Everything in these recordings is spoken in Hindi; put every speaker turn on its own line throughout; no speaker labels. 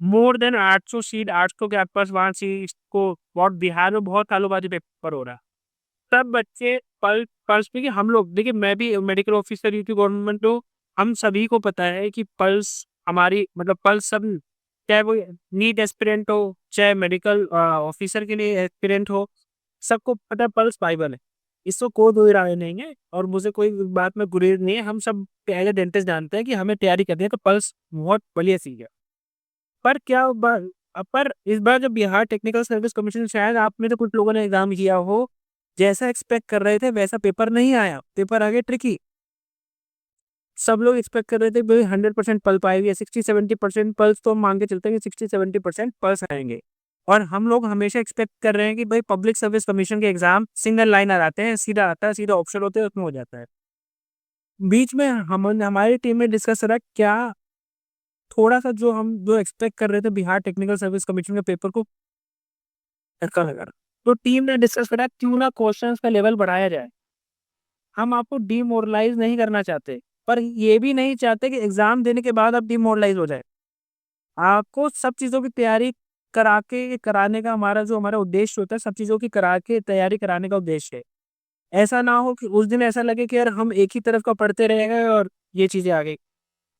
मोर देन 800 सीट, 800 के आसपास वहाँ सीट को, बहुत बिहार में बहुत सालों बाद ये पेपर हो रहा है। सब बच्चे पल्स पे, कि हम लोग देखिए, मैं भी मेडिकल ऑफिसर यूपी गवर्नमेंट हूँ। हम सभी को पता है कि पल्स हमारी, मतलब पल्स सब, चाहे वो नीट एस्पिरेंट हो, चाहे मेडिकल ऑफिसर के लिए एस्पिरेंट हो, सबको पता है पल्स बाइबल है। इसको कोई दो राय नहीं है, और मुझे कोई बात में गुरेज नहीं है। हम सब एज ए डेंटिस्ट जानते हैं कि हमें तैयारी करनी है, तो पल्स बहुत बढ़िया चीज है। पर पर इस बार जब बिहार टेक्निकल सर्विस कमीशन, शायद आप में तो कुछ लोगों ने एग्जाम किया हो, जैसा एक्सपेक्ट कर रहे थे वैसा पेपर नहीं आया। पेपर आ गया ट्रिकी। सब लोग एक्सपेक्ट कर रहे थे भाई 100% पल्स आएगी, 60-70% पल्स, तो हम मान के चलते हैं कि 60-70% पल्स आएंगे। और हम लोग हमेशा एक्सपेक्ट कर रहे हैं कि भाई पब्लिक सर्विस कमीशन के एग्जाम सिंगल लाइन आ जाते हैं, सीधा आता है, सीधा ऑप्शन होते हैं, उसमें हो जाता है। बीच में हम हमारी टीम में डिस्कस करा क्या, थोड़ा सा जो एक्सपेक्ट कर रहे थे बिहार टेक्निकल सर्विस कमीशन के पेपर को धक्का लगा। तो टीम ने डिस्कस करा क्यों ना क्वेश्चंस का लेवल बढ़ाया जाए। हम आपको डिमोरलाइज नहीं करना चाहते, पर ये भी नहीं चाहते कि एग्जाम देने के बाद आप डिमोरलाइज हो जाए। आपको सब चीज़ों की तैयारी करा के कराने का हमारा उद्देश्य होता है, सब चीज़ों की करा के तैयारी कराने का उद्देश्य है। ऐसा ना हो कि उस दिन ऐसा लगे कि यार हम एक ही तरफ का पढ़ते रह गए और ये चीज़ें आ गई।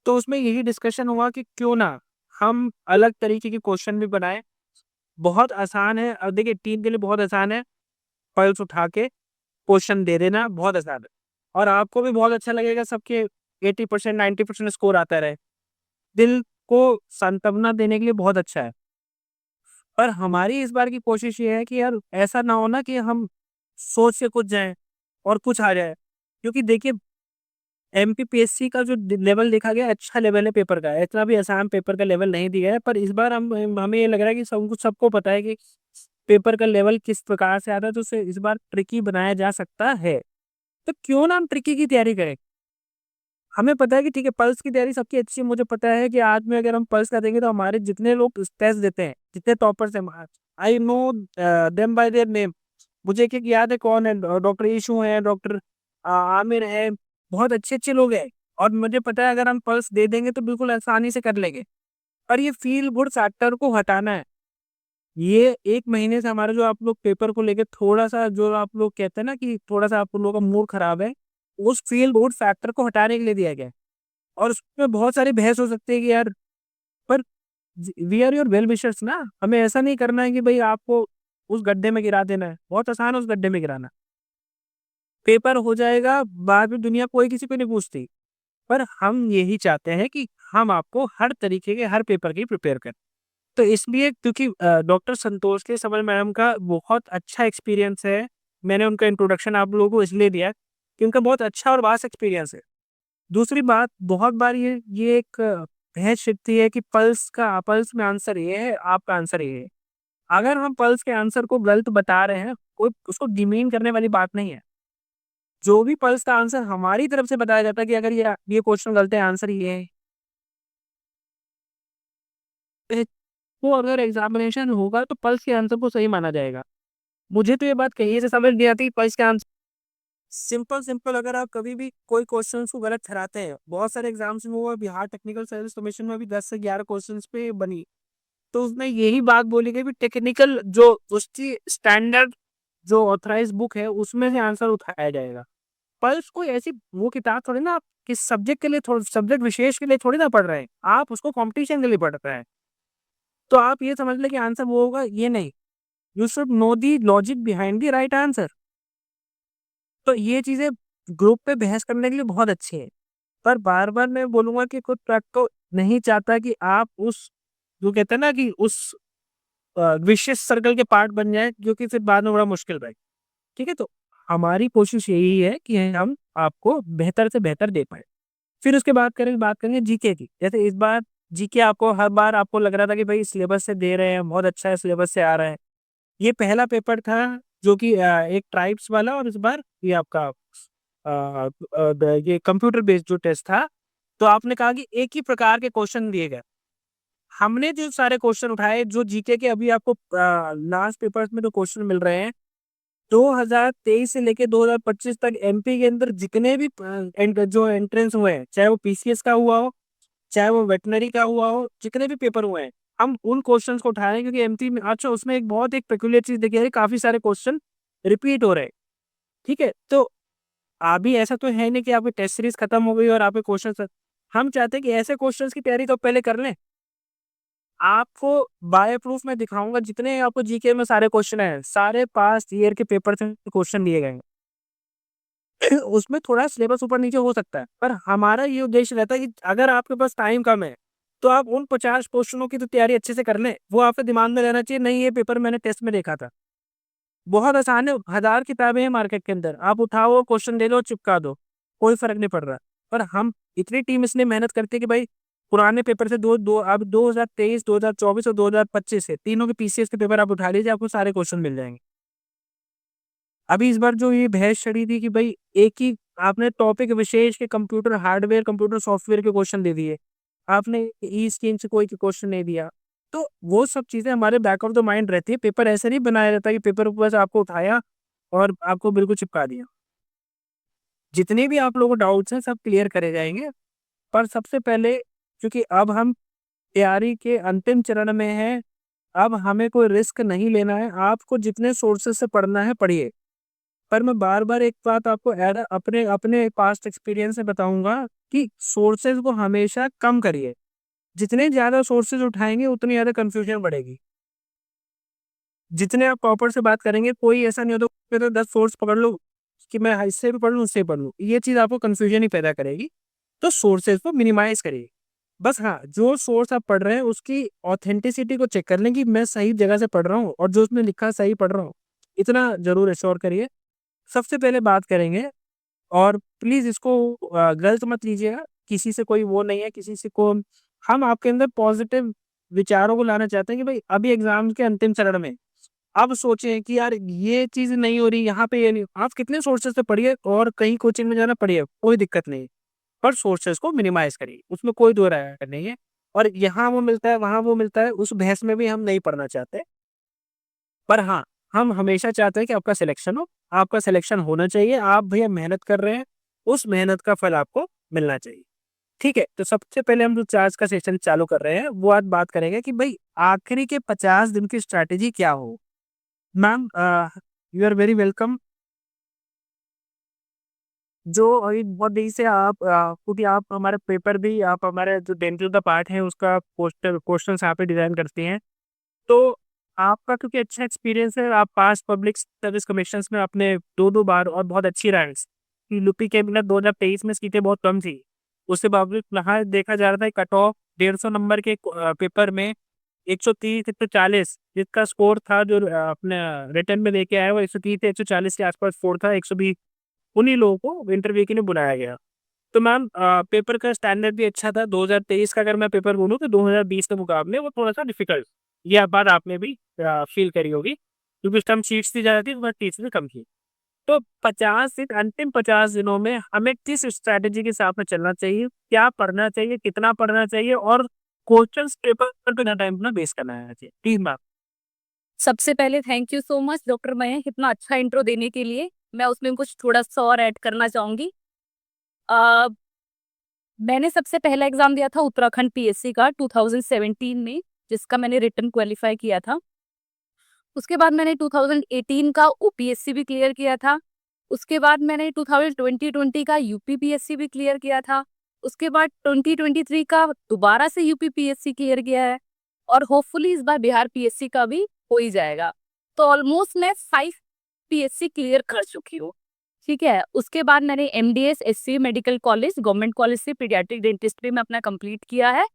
तो उसमें यही डिस्कशन हुआ कि क्यों ना हम अलग तरीके के क्वेश्चन भी बनाएं। बहुत आसान है, अब देखिए टीम के लिए बहुत आसान है, पल्स उठा के क्वेश्चन दे देना बहुत आसान है। और आपको भी बहुत अच्छा लगेगा, सबके 80% 90% स्कोर आता रहे, दिल को सांत्वना देने के लिए बहुत अच्छा है। पर हमारी इस बार की कोशिश ये है कि यार ऐसा ना हो ना कि हम सोच के कुछ जाएं और कुछ आ जाए। क्योंकि देखिए एमपीपीएससी का जो लेवल देखा गया, अच्छा लेवल है पेपर का, इतना भी आसान पेपर का लेवल नहीं दिया है। पर इस बार हमें ये लग रहा है कि सबको पता है कि पेपर का लेवल किस प्रकार से आता है, तो उसे इस बार ट्रिकी बनाया जा सकता है। तो क्यों ना हम ट्रिकी की तैयारी करें। हमें पता है कि ठीक है, पल्स की तैयारी सबकी अच्छी है। मुझे पता है कि आज में अगर हम पल्स का देंगे तो हमारे जितने लोग टेस्ट देते हैं, जितने टॉपर्स हैं, I know them by their name. मुझे एक एक याद है कौन है, डॉक्टर ईशू है, डॉक्टर आमिर है, बहुत अच्छे अच्छे लोग हैं। और मुझे पता है अगर हम पल्स दे देंगे तो बिल्कुल आसानी से कर लेंगे। पर ये फील गुड फैक्टर को हटाना है। ये एक महीने से हमारा जो आप लोग पेपर को लेके थोड़ा सा, जो आप लोग कहते हैं ना कि थोड़ा सा आप लोगों का मूड खराब है, उस फील गुड फैक्टर को हटाने के लिए दिया गया है। और उसमें बहुत सारी बहस हो सकती है कि यार, पर we are your well wishers ना, हमें ऐसा नहीं करना है कि भाई आपको उस गड्ढे में गिरा देना है। बहुत आसान है उस गड्ढे में गिराना। पेपर हो जाएगा, बाद में दुनिया कोई किसी को नहीं पूछती। पर हम यही चाहते हैं कि हम आपको हर तरीके के हर पेपर की प्रिपेयर करें। तो इसलिए क्योंकि डॉक्टर संतोष के समल मैडम का बहुत अच्छा एक्सपीरियंस है, मैंने उनका इंट्रोडक्शन आप लोगों को इसलिए दिया कि उनका बहुत अच्छा और वास्ट एक्सपीरियंस है। दूसरी बात, बहुत बार ये एक बहस छिड़ती है कि पल्स में आंसर ये है, आपका आंसर ये है। अगर हम पल्स के आंसर को गलत बता रहे हैं, कोई उसको डिमीन करने वाली बात नहीं है। जो भी पल्स का आंसर हमारी तरफ से बताया जाता है कि अगर ये क्वेश्चन गलत है, आंसर ये है, तो अगर एग्जामिनेशन होगा तो पल्स के आंसर को सही माना जाएगा। मुझे तो ये बात कहीं से समझ नहीं आती, पल्स के आंसर सिंपल सिंपल, अगर आप कभी भी कोई क्वेश्चन को गलत ठहराते हैं, बहुत सारे एग्जाम्स में हुआ, बिहार टेक्निकल सर्विस कमीशन में भी 10 से 11 क्वेश्चन पे बनी, तो उसमें यही बात बोली गई भी टेक्निकल जो उसकी स्टैंडर्ड जो ऑथराइज बुक है उसमें से आंसर उठाया जाएगा। पल्स कोई ऐसी वो किताब थोड़ी ना, आप किस सब्जेक्ट के लिए, थोड़ा सब्जेक्ट विशेष के लिए थोड़ी ना पढ़ रहे हैं, आप उसको कंपटीशन के लिए पढ़ रहे हैं। तो आप ये समझ लें कि आंसर वो होगा, ये नहीं। You should know the logic behind the right answer. तो ये चीजें ग्रुप पे बहस करने के लिए बहुत अच्छी है। पर बार बार मैं बोलूंगा कि खुद ट्रैक को नहीं चाहता कि आप उस, जो कहते हैं ना कि उस विशेष सर्कल के पार्ट बन जाए, जो कि फिर बाद में बड़ा मुश्किल रहे। ठीक है, तो हमारी कोशिश यही है कि हम आपको बेहतर से बेहतर दे पाए। फिर उसके बाद बात करेंगे जीके की। जैसे इस बार जीके आपको, हर बार आपको लग रहा था कि भाई सिलेबस से दे रहे हैं, बहुत अच्छा है, सिलेबस से आ रहा है। ये पहला पेपर था जो कि एक ट्राइब्स वाला, और इस बार ये आपका ये कंप्यूटर बेस्ड जो टेस्ट था। तो आपने कहा कि एक ही प्रकार के क्वेश्चन दिए गए। हमने जो सारे क्वेश्चन उठाए, जो जीके के अभी आपको लास्ट पेपर्स में जो क्वेश्चन मिल रहे हैं, 2023 से लेके 2025 तक एमपी के अंदर जितने भी जो एंट्रेंस हुए हैं, चाहे वो पीसीएस का हुआ हो, चाहे वो वेटनरी का हुआ हो, जितने भी पेपर हुए हैं, हम उन क्वेश्चंस को उठा रहे हैं क्योंकि एमपी में अच्छा उसमें एक बहुत एक पेक्यूलियर चीज़ देखी है, काफ़ी सारे क्वेश्चन रिपीट हो रहे हैं, ठीक है? तो अभी ऐसा तो है नहीं कि आपकी टेस्ट सीरीज़ खत्म हो गई और आपके क्वेश्चंस हम चाहते हैं कि ऐसे क्वेश्चंस की तैयारी तो पहले कर लें। आपको बाय प्रूफ मैं दिखाऊँगा जितने आपको जीके में सारे क्वेश्चन हैं, सारे पास्ट ईयर के पेपर से क्वेश्चन लिए गए हैं। उसमें थोड़ा सिलेबस ऊपर-नीचे हो सकता है, पर हमारा ये उद्देश्य रहता है कि अगर आपके पास टाइम कम है, तो आप उन 50 क्वेश्चनों की तो तैयारी अच्छे से कर लें। वो आपके दिमाग में रहना चाहिए, नहीं ये पेपर मैंने टेस्ट में देखा था। बहुत आसान है, हज़ार किताबें हैं मार्केट के अंदर, आप उठाओ, क्वेश्चन दे दो, चिपका दो, कोई फ़र्क नहीं पड़ रहा। पर हम इतनी टीम इसलिए मेहनत करती है कि भाई पुराने पेपर से दो दो अब 2023, 2024 और 2025 है, तीनों के पीसीएस के पेपर आप उठा लीजिए, आपको सारे क्वेश्चन मिल जाएँगे। अभी इस बार जो ये बहस छिड़ी थी कि भाई एक ही आपने टॉपिक विशेष के कंप्यूटर हार्डवेयर, कंप्यूटर सॉफ्टवेयर के क्वेश्चन दे दिए। आपने ई स्कीम से कोई क्वेश्चन नहीं दिया। तो वो सब चीज़ें हमारे बैक ऑफ द माइंड रहती है। पेपर ऐसे नहीं बनाया जाता कि पेपर बस आपको उठाया और आपको बिल्कुल चिपका दिया। जितने भी आप लोगों को डाउट्स हैं सब क्लियर करे जाएँगे। पर सबसे पहले क्योंकि अब हम तैयारी के अंतिम चरण में हैं, अब हमें कोई रिस्क नहीं लेना है। आपको जितने सोर्सेज़ से पढ़ना है पढ़िए। पर मैं बार-बार एक बात आपको ऐड अपने अपने पास्ट एक्सपीरियंस से बताऊँगा कि सोर्सेज़ को हमेशा कम करिए। जितने ज़्यादा सोर्सेज़ उठाएँगे उतनी ज़्यादा कन्फ्यूजन बढ़ेगी। जितने आप प्रॉपर से बात करेंगे कोई ऐसा नहीं होता कि तो 10 सोर्स पकड़ लो कि मैं इससे भी पढ़ लूँ, उससे भी पढ़ लूँ। ये चीज़ आपको कन्फ्यूजन ही पैदा करेगी। तो सोर्सेज़ को मिनिमाइज़ करिए। बस हाँ, जो सोर्स आप पढ़ रहे हैं उसकी ऑथेंटिसिटी को चेक कर लें कि मैं सही जगह से पढ़ रहा हूँ और जो उसमें लिखा है सही पढ़ रहा हूँ। इतना ज़रूर एश्योर करिए। सबसे पहले बात करेंगे और प्लीज़ इसको गलत मत लीजिएगा, किसी से कोई वो नहीं है, किसी से को हम आपके अंदर पॉज़िटिव विचारों को लाना चाहते हैं कि भई अभी एग्ज़ाम के अंतिम चरण में, अब सोचें कि यार ये चीज़ नहीं हो रही, यहाँ पे ये नहीं आप कितने सोर्सेज़ से पढ़िए और कहीं कोचिंग में जाना पढ़िए, कोई दिक्कत नहीं है। पर सोर्सेज़ को मिनिमाइज़ करिए, उसमें कोई दो राय नहीं है और यहाँ वो मिलता है, वहाँ वो मिलता है, उस बहस में भी हम नहीं पड़ना चाहते। पर हाँ, हम हमेशा चाहते हैं कि आपका सिलेक्शन हो, आपका सिलेक्शन होना चाहिए, आप भैया मेहनत कर रहे हैं, उस मेहनत का फल आपको मिलना चाहिए। ठीक है? तो सबसे पहले हम जो आज का सेशन चालू कर रहे हैं, वो आज बात करेंगे कि भई आखिरी के 50 दिन की स्ट्रैटेजी क्या हो? Ma'am you are very welcome. जो अभी बहुत देरी से आप क्योंकि आप हमारे पेपर भी आप हमारे जो डेंटल का पार्ट है, उसका पोस्टर क्वेश्चन्स यहाँ पे डिज़ाइन करती हैं। तो आपका क्योंकि अच्छा एक्सपीरियंस है, आप पास्ट पब्लिक सर्विस कमीशंस में आपने 2-2 बार और बहुत अच्छी रैंक्स यूपी कैबिनेट 2023 में सीटें बहुत कम थी। उसके बावजूद वहाँ देखा जा रहा था कट ऑफ 150 नंबर के पेपर में 130 140 जिसका स्कोर था जो अपने रिटन में लेके आए वो 130 से 140 के आस-पास स्कोर था 120 उन्हीं लोगों को इंटरव्यू के लिए बुलाया गया। तो मैम पेपर का स्टैंडर्ड भी अच्छा था 2023 का अगर मैं पेपर बोलूँ तो 2020 के मुकाबले वो थोड़ा-सा डिफ़िकल्ट ये बात आपने भी फ़ील करी होगी क्योंकि उस टाइम सीट्स दी जा रही थी, बट टीचर्स कम थी। तो 50 दिन अंतिम 50 दिनों में हमें किस स्ट्रैटेजी के साथ में चलना चाहिए? क्या पढ़ना चाहिए? कितना पढ़ना चाहिए? और क्वेश्चन्स पेपर पर कितना टाइम अपना वेस्ट करना चाहिए? Please ma'am.
सबसे पहले thank you so much doctor Mayank इतना अच्छा इंट्रो देने के लिए। मैं उसमें कुछ थोड़ा-सा और ऐड करना चाहूँगी। अ, मैंने सबसे पहला एग्ज़ाम दिया था उत्तराखंड पीएससी का 2017 में, जिसका मैंने रिटन क्वालीफाई किया था। उसके बाद मैंने 2018 का ओपीएससी भी क्लियर किया था। उसके बाद मैंने 2020 का यूपीपीएससी भी क्लियर किया था। उसके बाद 2023 का दोबारा से यूपीपीएससी क्लियर किया है और होपफुली इस बार बिहार पीएससी का भी हो ही जाएगा। तो ऑलमोस्ट मैं 5 पीएससी क्लियर कर चुकी हूँ। ठीक है? उसके बाद मैंने MDS SC medical college government college से पीडियाट्रिक डेंटिस्ट्री में अपना कंप्लीट किया है।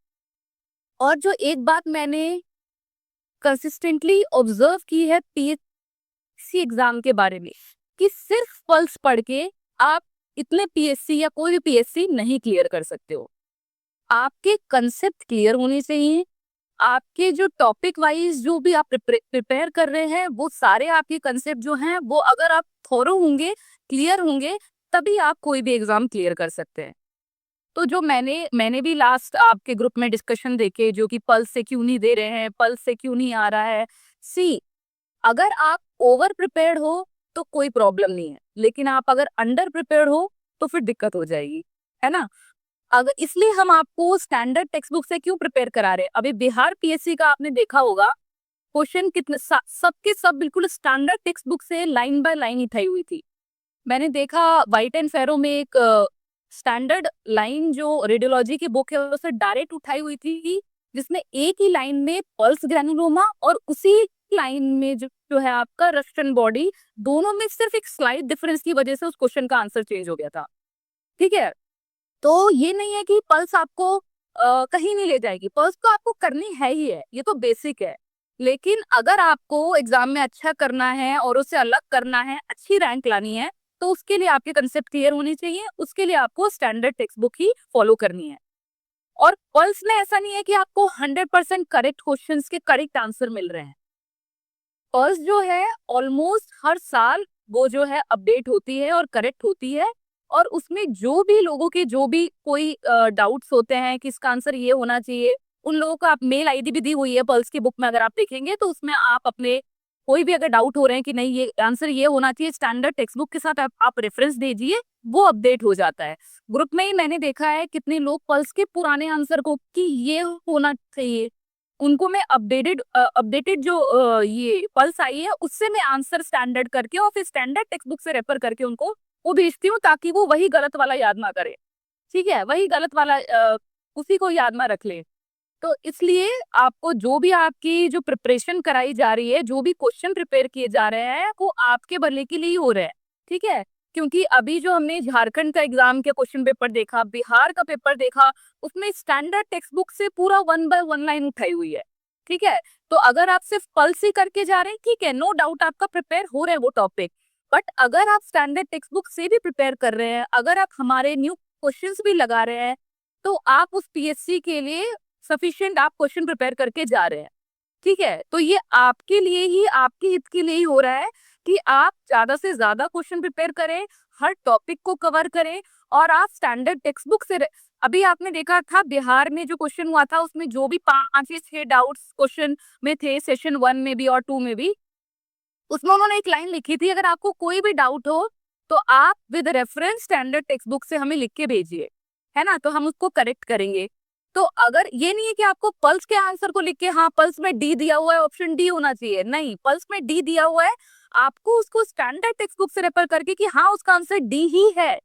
और जो एक बात मैंने कंसिस्टेंटली ऑब्जर्व की है पीएससी एग्जाम के बारे में कि सिर्फ पल्स पढ़ के आप इतने पीएससी या कोई भी पीएससी नहीं क्लियर कर सकते हो। आपके कंसेप्ट क्लियर होने चाहिए। आपके जो टॉपिक वाइज जो भी आप प्रिपेयर कर रहे हैं वो सारे आपके कंसेप्ट जो हैं वो अगर आप थोरो होंगे, क्लियर होंगे, तभी आप कोई भी एग्जाम क्लियर कर सकते हैं। तो जो मैंने भी लास्ट आपके ग्रुप में डिस्कशन देखे जो कि पल्स से क्यों नहीं दे रहे हैं, पल्स से क्यों नहीं आ रहा है। सी अगर आप ओवर प्रिपेयर्ड हो तो कोई प्रॉब्लम नहीं है, लेकिन आप अगर अंडर प्रिपेयर्ड हो तो फिर दिक्कत हो जाएगी, है ना? अगर इसलिए हम आपको स्टैंडर्ड टेक्स्ट बुक से क्यों प्रिपेयर करा रहे हैं। अभी बिहार पीएससी का आपने देखा होगा, क्वेश्चन कितने सबके सब बिल्कुल स्टैंडर्ड टेक्स्ट बुक से लाइन बाय लाइन उठाई हुई थी। मैंने देखा व्हाइट एंड फेरो में एक स्टैंडर्ड लाइन जो रेडियोलॉजी की बुक है उसे डायरेक्ट उठाई हुई थी, जिसमें एक ही लाइन में पल्स ग्रैनुलोमा और उसी लाइन में जो है आपका रस्टन बॉडी, दोनों में सिर्फ एक स्लाइड डिफरेंस की वजह से उस क्वेश्चन का आंसर चेंज हो गया था। ठीक है, तो ये नहीं है कि पल्स आपको कहीं नहीं ले जाएगी, पल्स तो आपको करनी है ही है, ये तो बेसिक है। लेकिन अगर आपको एग्जाम में अच्छा करना है और उसे अलग करना है, अच्छी रैंक लानी है, तो उसके लिए आपके कंसेप्ट क्लियर होने चाहिए, उसके लिए आपको स्टैंडर्ड टेक्स्ट बुक ही फॉलो करनी है। और पल्स में ऐसा नहीं है कि आपको 100% करेक्ट क्वेश्चंस के करेक्ट आंसर मिल रहे हैं। पल्स जो है ऑलमोस्ट हर साल वो जो है अपडेट होती है और करेक्ट होती है, और उसमें जो भी लोगों के जो भी कोई डाउट्स होते हैं कि इसका आंसर ये होना चाहिए, उन लोगों का आप मेल आईडी भी दी हुई है पल्स की बुक में, अगर आप देखेंगे तो उसमें आप अपने कोई भी अगर डाउट हो रहे हैं कि नहीं ये आंसर ये होना चाहिए, स्टैंडर्ड टेक्स्ट बुक के साथ आप रेफरेंस दीजिए, वो अपडेट हो जाता है। ग्रुप में ही मैंने देखा है कितने लोग पल्स के पुराने आंसर को कि ये होना चाहिए, उनको मैं अपडेटेड जो ये पल्स आई है उससे मैं आंसर स्टैंडर्ड करके और फिर स्टैंडर्ड टेक्स्ट बुक से रेफर करके उनको वो भेजती हूँ, ताकि वो वही गलत वाला याद ना करे। ठीक है, वही गलत वाला उसी को याद में रख ले। तो इसलिए आपको जो भी आपकी जो प्रिपरेशन कराई जा रही है, जो भी क्वेश्चन प्रिपेयर किए जा रहे हैं, वो आपके भले के लिए ही हो रहे हैं। ठीक है, क्योंकि अभी जो हमने झारखंड का एग्जाम के क्वेश्चन पेपर देखा, बिहार का पेपर देखा, उसमें स्टैंडर्ड टेक्स्ट बुक से पूरा 1 बाय 1 लाइन उठाई हुई है। ठीक है, तो अगर आप सिर्फ पल्स ही करके जा रहे हैं, ठीक है, नो डाउट आपका प्रिपेयर हो रहा है वो टॉपिक, बट अगर आप स्टैंडर्ड टेक्स्ट बुक से भी प्रिपेयर कर रहे हैं, अगर आप हमारे न्यू क्वेश्चंस भी लगा रहे हैं, तो आप उस पीएससी के लिए सफिशिएंट आप क्वेश्चन प्रिपेयर करके जा रहे हैं। ठीक है, तो ये आपके लिए ही, आपके हित के लिए ही हो रहा है कि आप ज्यादा से ज्यादा क्वेश्चन प्रिपेयर करें, हर टॉपिक को कवर करें, और आप स्टैंडर्ड टेक्स्ट बुक से अभी आपने देखा था बिहार में जो क्वेश्चन हुआ था, उसमें जो भी 5 या 6 डाउट्स क्वेश्चन में थे, सेशन 1 में भी और 2 में भी, उसमें उन्होंने एक लाइन लिखी थी, अगर आपको कोई भी डाउट हो तो आप with reference standard text book से हमें लिख के भेजिए, है ना, तो हम उसको करेक्ट करेंगे। तो अगर ये नहीं है कि आपको पल्स के आंसर को लिख के, हाँ पल्स में डी दिया हुआ है, ऑप्शन डी होना चाहिए, नहीं, पल्स में डी दिया हुआ है, आपको उसको स्टैंडर्ड टेक्स्ट बुक से रेफर करके कि हाँ उसका आंसर डी ही है,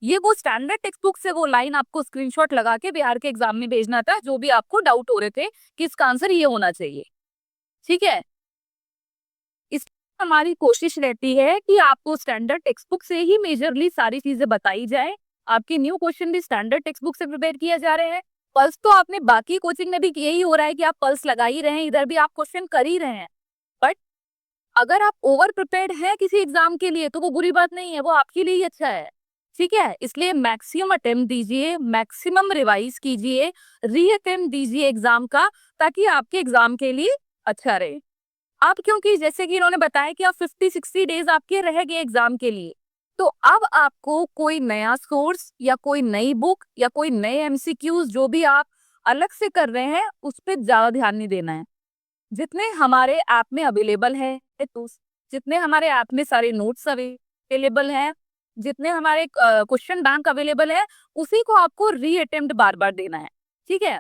ये वो स्टैंडर्ड टेक्स्ट बुक से वो लाइन आपको स्क्रीनशॉट लगा के बिहार के एग्जाम में भेजना था, जो भी आपको डाउट हो रहे थे कि इसका आंसर ये होना चाहिए। ठीक है, इस हमारी कोशिश रहती है कि आपको स्टैंडर्ड टेक्स्ट बुक से ही मेजरली सारी चीजें बताई जाए। आपके न्यू क्वेश्चन भी स्टैंडर्ड टेक्स्ट बुक से प्रिपेयर किए जा रहे हैं। पल्स तो आपने बाकी कोचिंग में भी यही हो रहा है कि आप पल्स लगा ही रहे हैं, इधर भी आप क्वेश्चन कर ही रहे हैं, बट अगर आप ओवर प्रिपेयर्ड हैं किसी एग्जाम के लिए तो वो बुरी बात नहीं है, वो आपके लिए ही अच्छा है। ठीक है, इसलिए मैक्सिमम अटेम्प्ट दीजिए, मैक्सिमम रिवाइज कीजिए, री अटेम्प्ट दीजिए एग्जाम का, ताकि आपके एग्जाम के लिए अच्छा रहे। अब क्योंकि जैसे कि इन्होंने बताया कि अब 50-60 डेज आपके रह गए एग्जाम के लिए, तो अब आपको कोई नया सोर्स या कोई नई बुक या कोई नए एमसीक्यूज जो भी आप अलग से कर रहे हैं उस पर ज्यादा ध्यान नहीं देना है। जितने हमारे ऐप में अवेलेबल है, तो जितने हमारे ऐप में सारे नोट्स अवेलेबल हैं, जितने हमारे क्वेश्चन बैंक अवेलेबल है, उसी को आपको री अटेम्प्ट बार बार देना है। ठीक है,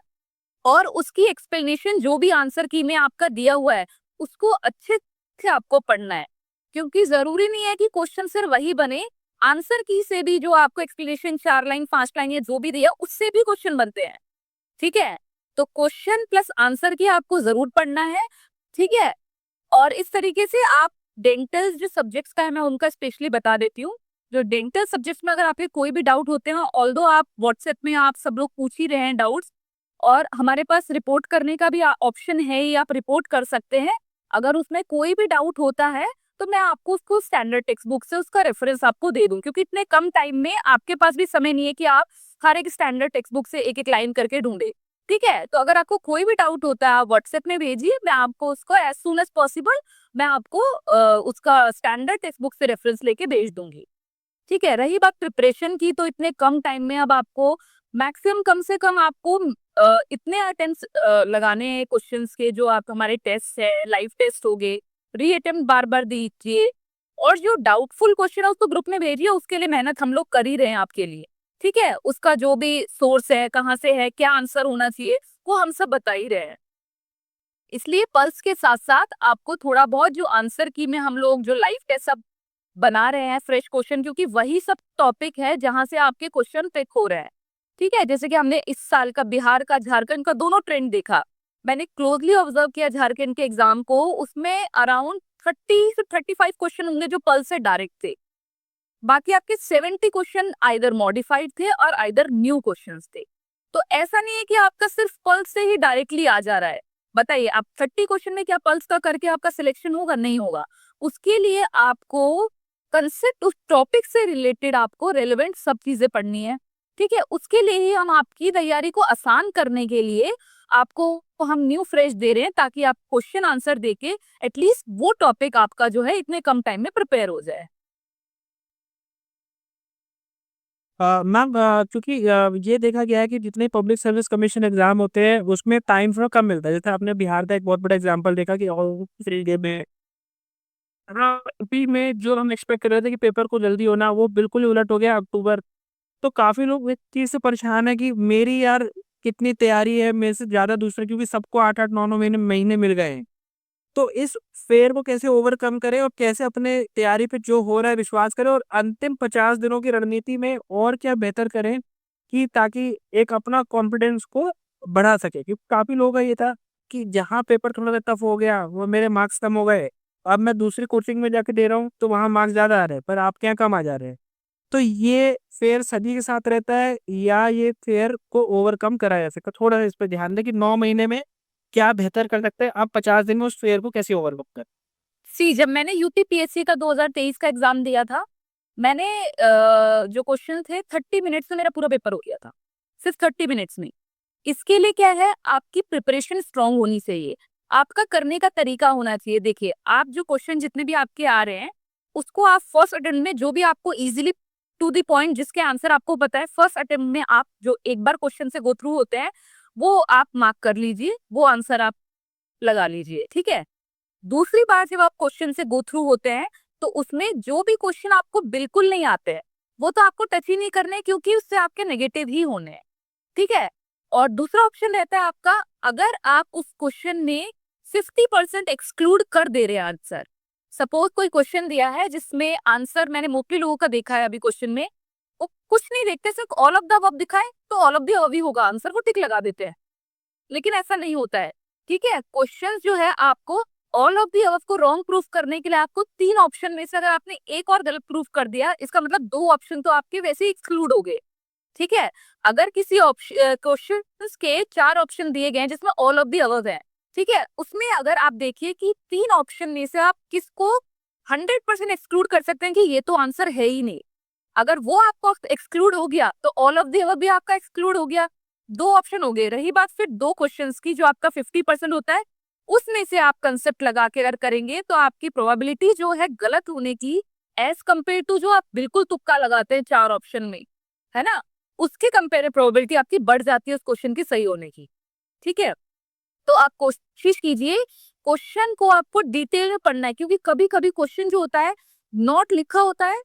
और उसकी एक्सप्लेनेशन जो भी आंसर की में आपका दिया हुआ है उसको अच्छे से आपको पढ़ना है, क्योंकि जरूरी नहीं है कि क्वेश्चन सिर्फ वही बने, आंसर की से भी जो आपको एक्सप्लेनेशन 4 लाइन 5 लाइन या जो भी दिया उससे भी क्वेश्चन बनते हैं। ठीक है, तो क्वेश्चन प्लस आंसर की आपको जरूर पढ़ना है। ठीक है, और इस तरीके से आप डेंटल जो सब्जेक्ट्स का है मैं उनका स्पेशली बता देती हूँ। जो डेंटल सब्जेक्ट्स में अगर आपके कोई भी डाउट होते हैं, ऑल्दो आप व्हाट्सएप में आप सब लोग पूछ ही रहे हैं डाउट्स, और हमारे पास रिपोर्ट करने का भी ऑप्शन है, या आप रिपोर्ट कर सकते हैं। अगर उसमें कोई भी डाउट होता है तो मैं आपको उसको स्टैंडर्ड टेक्स्ट बुक से उसका रेफरेंस आपको दे दूं, क्योंकि इतने कम टाइम में आपके पास भी समय नहीं है कि आप हर एक स्टैंडर्ड टेक्स्ट बुक से एक एक लाइन करके ढूंढे। ठीक है, तो अगर आपको कोई भी डाउट होता है आप व्हाट्सएप में भेजिए, मैं आपको उसको एज सुन एज पॉसिबल मैं आपको उसका स्टैंडर्ड टेक्स्ट बुक से रेफरेंस लेके भेज दूंगी। ठीक है, रही बात प्रिपरेशन की, तो इतने कम टाइम में अब आपको मैक्सिमम कम से कम आपको इतने अटेम्प्ट लगाने क्वेश्चंस के, जो आप हमारे टेस्ट है, लाइव टेस्ट हो गए, री अटेम्प्ट बार बार दीजिए, और जो डाउटफुल क्वेश्चन है उसको ग्रुप में भेजिए, उसके लिए मेहनत हम लोग कर ही रहे हैं आपके लिए। ठीक है, उसका जो भी सोर्स है, कहाँ से है, क्या आंसर होना चाहिए, वो हम सब बता ही रहे हैं। इसलिए पल्स के साथ साथ आपको थोड़ा बहुत जो आंसर की में हम लोग जो लाइव टेस्ट सब बना रहे हैं फ्रेश क्वेश्चन, क्योंकि वही सब टॉपिक है जहां से आपके क्वेश्चन पिक हो रहे हैं। ठीक है, जैसे कि हमने इस साल का बिहार का झारखंड का दोनों ट्रेंड देखा। मैंने क्लोजली ऑब्जर्व किया झारखंड के एग्जाम को, उसमें अराउंड 30 से 35 क्वेश्चन होंगे जो पल्स से डायरेक्ट थे। बाकी आपके 70 क्वेश्चन आइदर मॉडिफाइड थे और आइदर न्यू क्वेश्चन थे। तो ऐसा नहीं है कि आपका सिर्फ पल्स से ही डायरेक्टली आ जा रहा है। बताइए, आप 30 क्वेश्चन में क्या पल्स का करके आपका सिलेक्शन होगा? नहीं होगा। उसके लिए आपको कंसेप्ट, उस टॉपिक से रिलेटेड आपको रेलेवेंट सब चीजें पढ़नी है। ठीक है, उसके लिए ही हम आपकी तैयारी को आसान करने के लिए आपको हम न्यू फ्रेश दे रहे हैं, ताकि आप क्वेश्चन आंसर देके एटलीस्ट वो टॉपिक आपका जो है इतने कम टाइम में प्रिपेयर हो जाए।
मैम, क्योंकि ये देखा गया है कि जितने पब्लिक सर्विस कमीशन एग्जाम होते हैं उसमें टाइम थोड़ा कम मिलता है। जैसे आपने बिहार का एक बहुत बड़ा एग्जाम्पल देखा कि ऑल 3 डे में, यूपी में जो हम एक्सपेक्ट कर रहे थे कि पेपर को जल्दी होना, वो बिल्कुल ही उलट हो गया अक्टूबर। तो काफी लोग इस चीज से परेशान है कि मेरी यार कितनी तैयारी है, मेरे से ज्यादा दूसरे, क्योंकि सबको 8-8 9-9 महीने महीने मिल गए हैं। तो इस फेयर को कैसे ओवरकम करें और कैसे अपने तैयारी पे जो हो रहा है विश्वास करें, और अंतिम 50 दिनों की रणनीति में और क्या बेहतर करें कि ताकि एक अपना कॉन्फिडेंस को बढ़ा सके। क्योंकि काफी लोगों का ये था कि जहाँ पेपर थोड़ा सा टफ हो गया वो मेरे मार्क्स कम हो गए, अब मैं दूसरी कोचिंग में जाके दे रहा हूँ तो वहाँ मार्क्स ज्यादा आ रहे हैं पर आपके यहाँ कम आ जा रहे हैं। तो ये फेयर सभी के साथ रहता है या ये फेयर को ओवरकम करा जा सकता है? थोड़ा सा इस पर ध्यान दें कि 9 महीने में क्या बेहतर कर सकते हैं, आप 50 दिन में उस फेयर को कैसे ओवरकम करें।
सी, जब मैंने यूपीपीएससी का 2023 का एग्जाम दिया था, मैंने जो क्वेश्चन थे 30 मिनट्स में मेरा पूरा पेपर हो गया था, सिर्फ 30 मिनट्स में। इसके लिए क्या है, आपकी प्रिपरेशन स्ट्रांग होनी चाहिए, आपका करने का तरीका होना चाहिए। देखिए, आप जो क्वेश्चन जितने भी आपके आ रहे हैं, उसको आप फर्स्ट अटेम्प्ट में जो भी आपको इजीली टू द पॉइंट जिसके आंसर आपको पता है, फर्स्ट अटेम्प्ट में आप जो एक बार क्वेश्चन से गो थ्रू होते हैं, वो आप मार्क कर लीजिए, वो आंसर आप लगा लीजिए। ठीक है, दूसरी बार जब आप क्वेश्चन से गो थ्रू होते हैं, तो उसमें जो भी क्वेश्चन आपको बिल्कुल नहीं आते हैं, वो तो आपको टच ही नहीं करने, क्योंकि उससे आपके नेगेटिव ही होने हैं। ठीक है, और दूसरा ऑप्शन रहता है आपका, अगर आप उस क्वेश्चन में 50% एक्सक्लूड कर दे रहे हैं आंसर। सपोज कोई क्वेश्चन दिया है जिसमें आंसर, मैंने मोस्टली लोगों का देखा है अभी क्वेश्चन में, वो कुछ नहीं देखते, सिर्फ ऑल ऑफ द अबव दिखाए तो ऑल ऑफ द अबव ही होगा आंसर, वो टिक लगा देते हैं। लेकिन ऐसा नहीं होता है। ठीक है, क्वेश्चन जो है आपको ऑल ऑफ दी अबव को रॉन्ग प्रूफ करने के लिए आपको 3 ऑप्शन में से अगर आपने एक और गलत प्रूफ कर दिया, इसका मतलब 2 ऑप्शन तो आपके वैसे ही एक्सक्लूड हो गए। ठीक है, अगर किसी क्वेश्चन के 4 ऑप्शन दिए गए हैं जिसमें ऑल ऑफ दी अबव है, ठीक है, उसमें अगर आप देखिए कि 3 ऑप्शन में से आप किसको 100% एक्सक्लूड कर सकते हैं कि ये तो आंसर है ही नहीं, अगर वो आपको एक्सक्लूड हो गया तो ऑल ऑफ दी अबव भी आपका एक्सक्लूड हो गया। 2 ऑप्शन हो गए। रही बात फिर 2 क्वेश्चंस की, जो आपका 50% होता है, उसमें से आप कंसेप्ट लगा के अगर करेंगे तो आपकी प्रोबेबिलिटी जो है गलत होने की, एज कंपेयर टू जो आप बिल्कुल तुक्का लगाते हैं 4 ऑप्शन में, है ना, उसके कंपेयर प्रोबेबिलिटी आपकी बढ़ जाती है उस क्वेश्चन की सही होने की। ठीक है, तो आप कोशिश कीजिए क्वेश्चन को आपको डिटेल में पढ़ना है, क्योंकि कभी कभी क्वेश्चन जो होता है नोट लिखा होता है,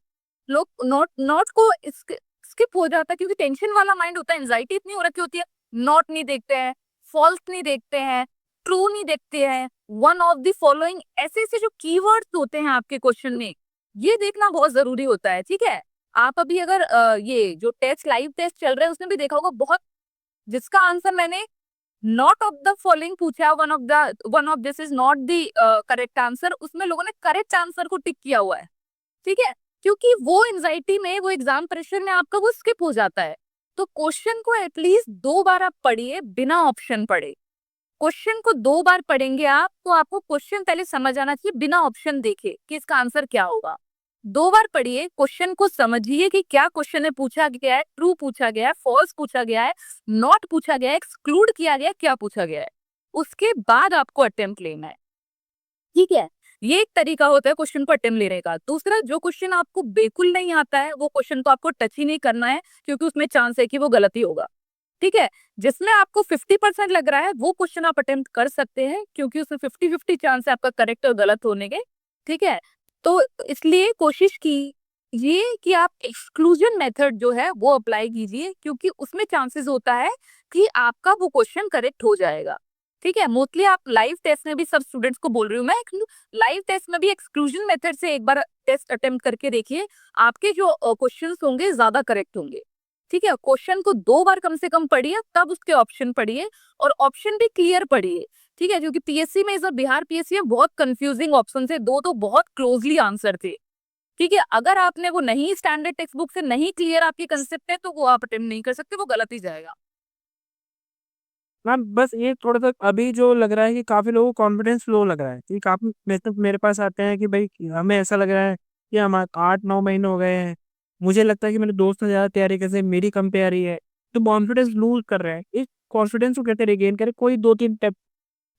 लोग नोट नोट को स्किप हो जाता है, क्योंकि टेंशन वाला माइंड होता है, एंजाइटी इतनी हो रखी होती है, नोट नहीं देखते हैं, फॉल्स नहीं देखते हैं, ट्रू नहीं देखते हैं, वन ऑफ द फॉलोइंग, ऐसे ऐसे जो कीवर्ड्स होते हैं आपके क्वेश्चन में, ये देखना बहुत जरूरी होता है। ठीक है, आप अभी अगर ये जो टेस्ट, लाइव टेस्ट चल रहे हैं, उसमें भी देखा होगा, बहुत जिसका आंसर मैंने नॉट ऑफ द फॉलोइंग पूछा, one of this is not the correct answer, उसमें लोगों ने करेक्ट आंसर को टिक किया हुआ है। ठीक है, क्योंकि वो एंजाइटी में, वो एग्जाम प्रेशर में आपका वो स्किप हो जाता है। तो क्वेश्चन को एटलीस्ट 2 बार आप पढ़िए, बिना ऑप्शन पढ़े। क्वेश्चन को 2 बार पढ़ेंगे आप, तो आपको क्वेश्चन पहले समझ आना चाहिए, बिना ऑप्शन देखे कि इसका आंसर क्या होगा। 2 बार पढ़िए, क्वेश्चन को समझिए कि क्या क्वेश्चन में पूछा गया है, ट्रू पूछा गया है, फॉल्स पूछा गया है, नॉट पूछा गया है, एक्सक्लूड किया गया है, क्या पूछा गया है, उसके बाद आपको अटेम्प्ट लेना है। ठीक है, ये एक तरीका होता है क्वेश्चन को अटेम्प्ट लेने का। दूसरा, जो क्वेश्चन आपको बिल्कुल नहीं आता है, वो क्वेश्चन को आपको टच ही नहीं करना है, क्योंकि उसमें चांस है कि वो गलत ही होगा। ठीक है, जिसमें आपको 50% लग रहा है, वो क्वेश्चन आप अटेम्प्ट कर सकते हैं, क्योंकि उसमें 50-50 चांस है आपका करेक्ट और गलत होने के। ठीक है, तो इसलिए कोशिश की ये कि आप एक्सक्लूजन मेथड जो है वो अप्लाई कीजिए, क्योंकि उसमें चांसेस होता है कि आपका वो क्वेश्चन करेक्ट हो जाएगा। ठीक है, मोस्टली आप लाइव टेस्ट में भी सब स्टूडेंट्स को बोल रही हूँ मैं, लाइव टेस्ट में भी एक्सक्लूजन मेथड से एक बार टेस्ट अटेम्प्ट करके देखिए, आपके जो क्वेश्चंस होंगे ज्यादा करेक्ट होंगे। ठीक है, क्वेश्चन को 2 बार कम से कम पढ़िए, तब उसके ऑप्शन पढ़िए, और ऑप्शन भी क्लियर पढ़िए। ठीक है, क्योंकि पीएससी में इस बार बिहार पीएससी में बहुत कंफ्यूजिंग ऑप्शन थे, दो तो बहुत क्लोजली आंसर थे। ठीक है, अगर आपने वो नहीं स्टैंडर्ड टेक्स्ट बुक से नहीं क्लियर आपके कंसेप्ट है, तो वो आप अटेम्प्ट नहीं कर सकते, वो गलत ही जाएगा।
मैम बस ये थोड़ा सा अभी जो लग रहा है कि काफी लोगों को कॉन्फिडेंस लो लग रहा है कि काफी मेरे पास आते हैं कि भाई हमें ऐसा लग रहा है कि हम 8-9 महीने हो गए हैं, मुझे लगता है कि मेरे दोस्त ने ज्यादा तैयारी कैसे मेरी कम तैयारी है, तो कॉन्फिडेंस लूज कर रहे हैं। इस कॉन्फिडेंस को कैसे रिगेन करें, कोई 2-3 टिप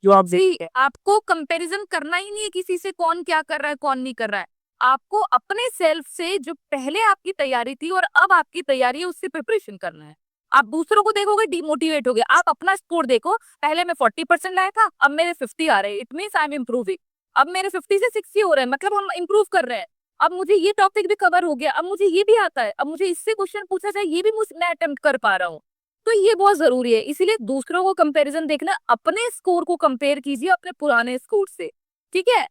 जो आप
सी
देखते हैं।
आपको कंपैरिजन करना ही नहीं है किसी से, कौन क्या कर रहा है कौन नहीं कर रहा है। आपको अपने सेल्फ से, जो पहले आपकी तैयारी थी और अब आपकी तैयारी है, उससे प्रिपरेशन करना है। आप दूसरों को देखोगे डिमोटिवेट हो गए, आप अपना स्कोर देखो, पहले मैं 40% लाया था, अब मेरे 50 आ रहे हैं, it means I am improving. अब मेरे 50 से 60 हो रहे हैं, मतलब हम इम्प्रूव कर रहे हैं। अब मुझे ये टॉपिक भी कवर हो गया, अब मुझे ये भी आता है, अब मुझे इससे क्वेश्चन पूछा जाए ये भी मैं अटेम्प्ट कर पा रहा हूँ। तो ये बहुत जरूरी है, इसीलिए दूसरों को कंपैरिजन देखना, अपने स्कोर को कंपेयर कीजिए अपने पुराने स्कोर से। ठीक है,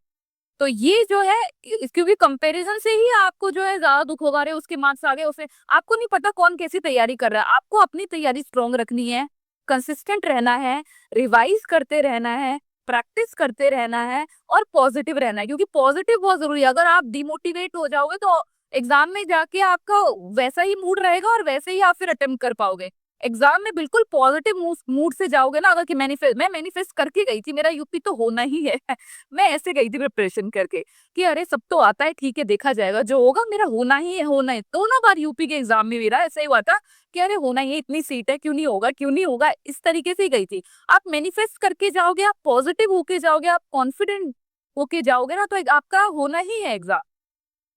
तो ये जो है क्योंकि कंपैरिजन से ही आपको जो है ज्यादा दुख होगा, रहे उसके मार्क्स आ गए उसे। आपको नहीं पता कौन कैसी तैयारी कर रहा है, आपको अपनी तैयारी स्ट्रॉन्ग रखनी है, कंसिस्टेंट रहना है, रिवाइज करते रहना है, प्रैक्टिस करते रहना है, और पॉजिटिव रहना है, क्योंकि पॉजिटिव बहुत जरूरी है। अगर आप डिमोटिवेट हो जाओगे तो एग्जाम में जाके आपका वैसा ही मूड रहेगा, और वैसे ही आप फिर अटेम्प्ट कर पाओगे। एग्जाम में बिल्कुल पॉजिटिव मूड से जाओगे ना, अगर कि मैं मैनिफेस्ट करके गई थी, मेरा यूपी तो होना ही है मैं ऐसे गई थी प्रिपरेशन करके कि अरे सब तो आता है, ठीक है देखा जाएगा, जो होगा मेरा होना ही है, होना है। दोनों बार यूपी के एग्जाम में मेरा ऐसा ही हुआ था कि अरे होना ही है, इतनी सीट है, क्यों नहीं होगा, क्यों नहीं होगा, इस तरीके से ही गई थी। आप मैनिफेस्ट करके जाओगे, आप पॉजिटिव होके जाओगे, आप कॉन्फिडेंट होके जाओगे ना, तो आपका होना ही है एग्जाम।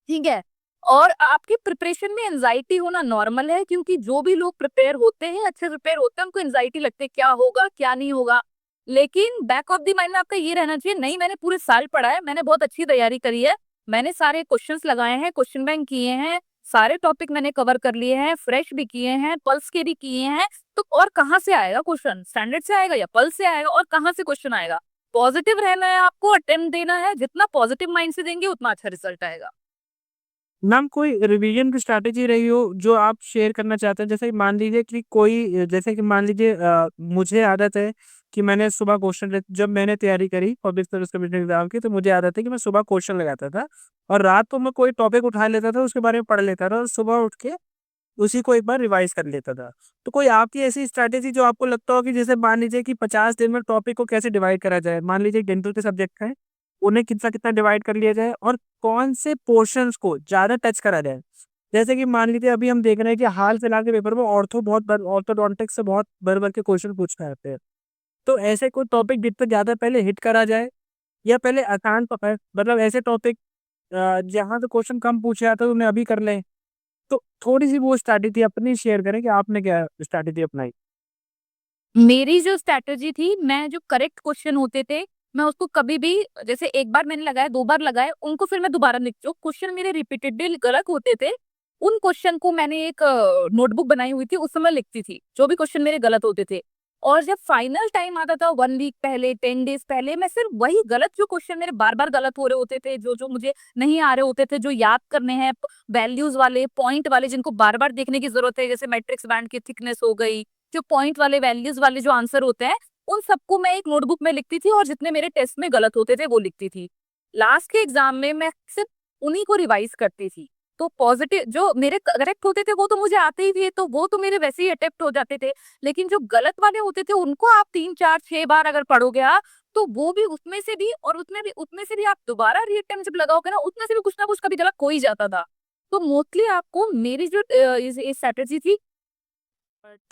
ठीक है, और आपकी प्रिपरेशन में एंजाइटी होना नॉर्मल है, क्योंकि जो भी लोग प्रिपेयर होते हैं, अच्छे प्रिपेयर होते हैं, उनको एंजाइटी लगती है क्या होगा क्या नहीं होगा। लेकिन बैक ऑफ द माइंड में आपका ये रहना चाहिए, नहीं मैंने पूरे साल पढ़ा है, मैंने बहुत अच्छी तैयारी करी है, मैंने सारे क्वेश्चंस लगाए हैं, क्वेश्चन बैंक किए हैं, सारे टॉपिक मैंने कवर कर लिए हैं, फ्रेश भी किए हैं, पल्स के भी किए हैं। तो और कहाँ से आएगा क्वेश्चन, स्टैंडर्ड से आएगा या पल्स से आएगा, और कहाँ से क्वेश्चन आएगा। पॉजिटिव रहना है, आपको अटेम्प्ट देना है, जितना पॉजिटिव माइंड से देंगे उतना अच्छा रिजल्ट आएगा।
मैम कोई रिवीजन की स्ट्रैटेजी रही हो जो आप शेयर करना चाहते हैं, जैसे कि मान लीजिए कि जैसे कि मान लीजिए मुझे आदत है कि मैंने सुबह क्वेश्चन, जब मैंने तैयारी करी पब्लिक सर्विस कमिश्नर एग्जाम की, तो मुझे आदत है कि मैं सुबह क्वेश्चन लगाता था और रात को मैं कोई टॉपिक उठा लेता था, उसके बारे में पढ़ लेता था और सुबह उठ के उसी को एक बार रिवाइज कर लेता था। तो कोई आपकी ऐसी स्ट्रैटेजी जो आपको लगता हो कि जैसे मान लीजिए कि 50 दिन में टॉपिक को कैसे डिवाइड करा जाए, मान लीजिए डेंटल के सब्जेक्ट है, उन्हें कितना कितना डिवाइड कर लिया जाए और कौन से पोर्शंस को ज्यादा टच करा जाए। जैसे कि मान लीजिए अभी हम देख रहे हैं कि हाल फिलहाल के पेपर में ऑर्थोडोंटिक्स से बहुत भर भर के क्वेश्चन पूछ रहे हैं, तो ऐसे कोई टॉपिक जितना ज्यादा पहले हिट करा जाए, या पहले आसान पकड़, मतलब ऐसे टॉपिक जहाँ तो क्वेश्चन कम पूछे जाते हैं उन्हें अभी कर लें। तो थोड़ी-सी वो स्ट्रैटेजी अपनी शेयर करें कि आपने क्या स्ट्रैटेजी अपनाई?
मेरी जो स्ट्रैटेजी थी, मैं जो करेक्ट क्वेश्चन होते थे, मैं उसको कभी भी, जैसे एक बार मैंने लगाया, 2 बार लगाए, उनको फिर मैं दोबारा लिख, जो क्वेश्चन मेरे रिपीटेडली गलत होते थे, उन क्वेश्चन को मैंने एक नोटबुक बनाई हुई थी, उसमें लिखती थी जो भी क्वेश्चन मेरे गलत होते थे। और जब फाइनल टाइम आता था 1 वीक पहले, 10 डेज पहले, मैं सिर्फ वही गलत, जो क्वेश्चन मेरे बार बार गलत हो रहे होते थे, जो जो मुझे नहीं आ रहे होते थे, जो याद करने हैं, वैल्यूज वाले, पॉइंट वाले, जिनको बार बार देखने की जरूरत है, जैसे मैट्रिक्स बैंड की थिकनेस हो गई, जो पॉइंट वाले, वैल्यूज वाले जो आंसर होते हैं, उन सबको मैं एक नोटबुक में लिखती थी, और जितने मेरे टेस्ट में गलत होते थे वो लिखती थी। लास्ट के एग्जाम में मैं सिर्फ उन्हीं को रिवाइज करती थी। तो पॉजिटिव जो मेरे करेक्ट होते थे वो तो मुझे आते ही थे, तो वो तो मेरे वैसे ही अटेम्प्ट हो जाते थे। लेकिन जो गलत वाले होते थे उनको आप 3 4 6 बार अगर पढ़ोगे आप, तो वो भी उसमें से भी आप दोबारा रीअटेम्प्ट जब लगाओगे ना, उसमें से भी कुछ ना कुछ कभी गलत हो ही जाता था। तो मोस्टली आपको मेरी जो स्ट्रेटेजी थी,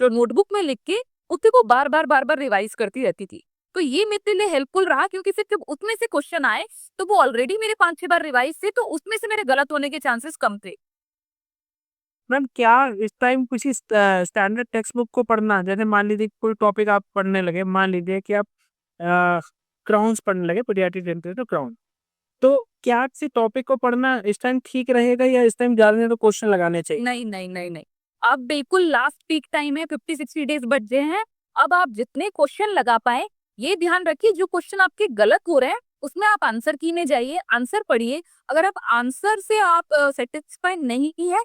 जो नोटबुक में लिख के उसी को बार बार रिवाइज करती रहती थी। तो ये मेरे लिए हेल्पफुल रहा, क्योंकि फिर जब उसमें से क्वेश्चन आए, तो वो ऑलरेडी मेरे 5 6 बार रिवाइज थे, तो उसमें से मेरे गलत होने के चांसेस कम थे।
मैम क्या इस टाइम किसी स्टैंडर्ड टेक्स्ट बुक को पढ़ना, जैसे मान लीजिए कोई टॉपिक आप पढ़ने लगे, मान लीजिए कि आप क्राउन्स पढ़ने लगे, पीडियाट्रिक डेंटिस्ट तो क्राउन, तो क्या किसी टॉपिक को पढ़ना इस टाइम ठीक रहेगा या इस टाइम ज़्यादा तो क्वेश्चन लगाने चाहिए?
नहीं, नहीं, नहीं, नहीं। अब बिल्कुल लास्ट पीक टाइम है, 50-60 डेज़ बच गए हैं। अब आप जितने क्वेश्चन लगा पाएँ, ये ध्यान रखिए जो क्वेश्चन आपके गलत हो रहे हैं, उसमें आप आंसर की में जाइए, आंसर पढ़िए। अगर आप आंसर से आप सैटिस्फाई नहीं हैं,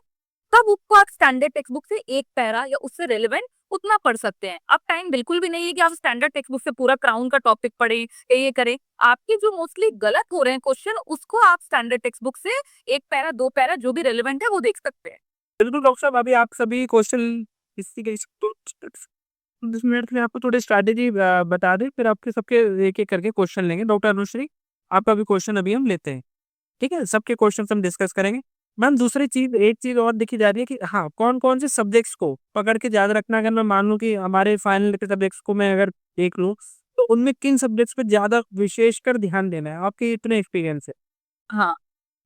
तब उसको आप स्टैंडर्ड टेक्स्ट बुक से 1 पैरा या उससे रिलेवेंट उतना पढ़ सकते हैं। अब टाइम बिल्कुल भी नहीं है कि आप स्टैंडर्ड टेक्स्ट बुक से पूरा क्राउन का टॉपिक पढ़ें, ये करें। आपके जो मोस्टली गलत हो रहे हैं क्वेश्चन, उसको आप स्टैंडर्ड टेक्स्ट बुक से 1 पैरा, 2 पैरा जो भी रिलेवेंट है, वो देख सकते हैं।
बिल्कुल डॉक्टर साहब, अभी आप सभी क्वेश्चन इसी के 10 मिनट में आपको थोड़ी स्ट्रैटेजी बता दें, फिर आपके सबके एक-एक करके क्वेश्चन लेंगे। डॉक्टर अनुश्री, आपका भी क्वेश्चन अभी हम लेते हैं, ठीक है? सबके क्वेश्चन्स हम डिस्कस करेंगे। मैम दूसरी चीज़, एक चीज़ और देखी जा रही है कि हाँ, कौन-कौन से सब्जेक्ट्स को पकड़ के याद रखना है। अगर मैं मान लूँ कि हमारे फाइनल के सब्जेक्ट्स को मैं अगर देख लूँ, तो उनमें किन सब्जेक्ट्स पे ज़्यादा विशेषकर ध्यान देना है? आपके इतने एक्सपीरियंस है।
हाँ,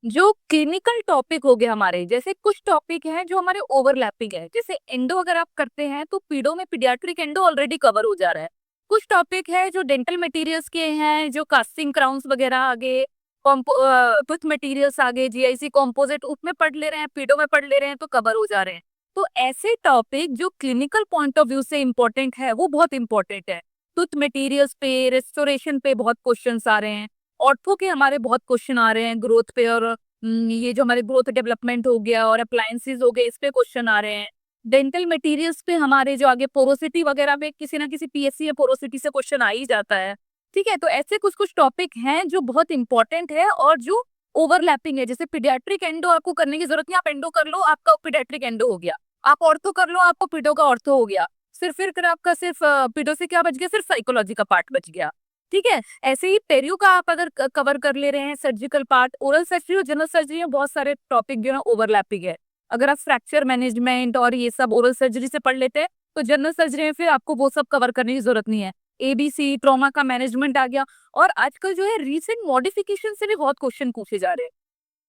जो क्लिनिकल टॉपिक हो गए हमारे, जैसे कुछ टॉपिक हैं जो हमारे ओवरलैपिंग है। जैसे एंडो अगर आप करते हैं तो पीडो में पीडियाट्रिक एंडो ऑलरेडी कवर हो जा रहा है। कुछ टॉपिक है जो डेंटल मटेरियल्स के हैं, जो कास्टिंग क्राउन्स वगैरह आ गए, टूथ मटेरियल्स आ गए, जीआईसी कंपोजिट उसमें पढ़ ले रहे हैं, पीडो में पढ़ ले रहे हैं तो कवर हो जा रहे हैं। तो ऐसे टॉपिक जो क्लिनिकल पॉइंट ऑफ व्यू से इम्पोर्टेंट है, वो बहुत इंपॉर्टेंट है। टूथ मटेरियल्स पे, रेस्टोरेशन पे बहुत क्वेश्चंस आ रहे हैं। ऑर्थो के हमारे बहुत क्वेश्चन आ रहे हैं, ग्रोथ पे और ये जो हमारे ग्रोथ डेवलपमेंट हो गया और अप्लायंसेस हो गए, इस पे क्वेश्चन आ रहे हैं। डेंटल मटेरियल्स पे हमारे जो आगे पोरोसिटी वगैरह में किसी ना किसी पीएससी या पोरोसिटी से क्वेश्चन आ ही जाता है। ठीक है, तो ऐसे कुछ कुछ टॉपिक हैं जो बहुत इंपॉर्टेंट है और जो ओवरलैपिंग है। जैसे पीडियाट्रिक एंडो आपको करने की जरूरत नहीं, आप एंडो कर लो, आपका पीडियाट्रिक एंडो हो गया। आप ऑर्थो कर लो, आपको पीडो का ऑर्थो हो गया। सिर्फ फिर आपका सिर्फ पीडो से क्या बच गया, सिर्फ साइकोलॉजी का पार्ट बच गया। ठीक है, ऐसे ही पेरियो का आप अगर कवर कर ले रहे हैं, सर्जिकल पार्ट, ओरल सर्जरी और जनरल सर्जरी में बहुत सारे टॉपिक जो है ओवरलैपिंग है। अगर आप फ्रैक्चर मैनेजमेंट और ये सब ओरल सर्जरी से पढ़ लेते हैं, तो जनरल सर्जरी में फिर आपको वो सब कवर करने की जरूरत नहीं है। एबीसी, ट्रॉमा का मैनेजमेंट आ गया। और आजकल जो है रिसेंट मॉडिफिकेशन से भी बहुत क्वेश्चन पूछे जा रहे हैं।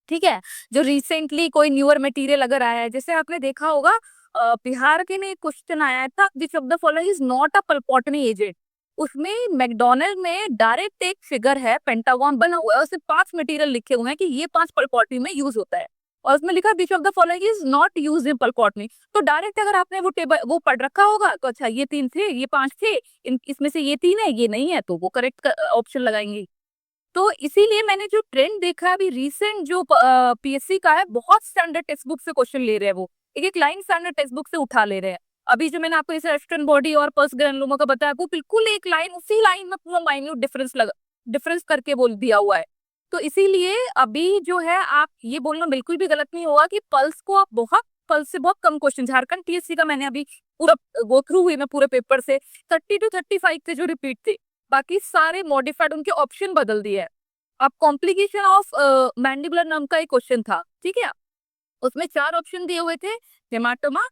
ठीक है, जो रिसेंटली कोई न्यूअर मटेरियल अगर आया है, जैसे आपने देखा होगा बिहार के में एक क्वेश्चन आया था, which of the following is not a pulpotomy agent. उसमें मैकडोनल्ड में डायरेक्ट एक फिगर है, पेंटागन बना हुआ है, उसमें 5 मटेरियल लिखे हुए हैं कि ये 5 पल्पोटनी में यूज होता है। और उसमें लिखा which of the following is not used in pulpotomy. तो डायरेक्ट अगर आपने वो टेबल वो पढ़ रखा होगा तो अच्छा ये 3 थे, ये 5 थे, इसमें से ये 3 है, ये नहीं है, तो वो करेक्ट ऑप्शन लगाएंगे। तो इसीलिए मैंने जो ट्रेंड देखा है अभी रिसेंट, जो पीएससी का है, बहुत स्टैंडर्ड टेक्स्ट बुक से क्वेश्चन ले रहे हैं। वो एक एक लाइन स्टैंडर्ड टेक्स्ट बुक से उठा ले रहे हैं। अभी जो मैंने आपको इस वेस्टर्न बॉडी और पर्स ग्रैनुलोमा का बताया, वो बिल्कुल एक लाइन, उसी लाइन में पूरा माइन्यूट डिफरेंस करके बोल दिया हुआ है। तो इसीलिए अभी जो है, आप ये बोलना बिल्कुल भी गलत नहीं होगा कि पल्स को आप पल्स से बहुत कम क्वेश्चन, झारखंड टीएससी का मैंने अभी पूरा गो थ्रू हुई मैं पूरे पेपर से, 30 to 35 थे जो रिपीट थे, बाकी सारे मॉडिफाइड उनके ऑप्शन बदल दिए हैं। अब कॉम्प्लिकेशन ऑफ मैंडिबुलर नर्व का एक क्वेश्चन था, ठीक है, उसमें 4 ऑप्शन दिए हुए थे, हेमाटोमा,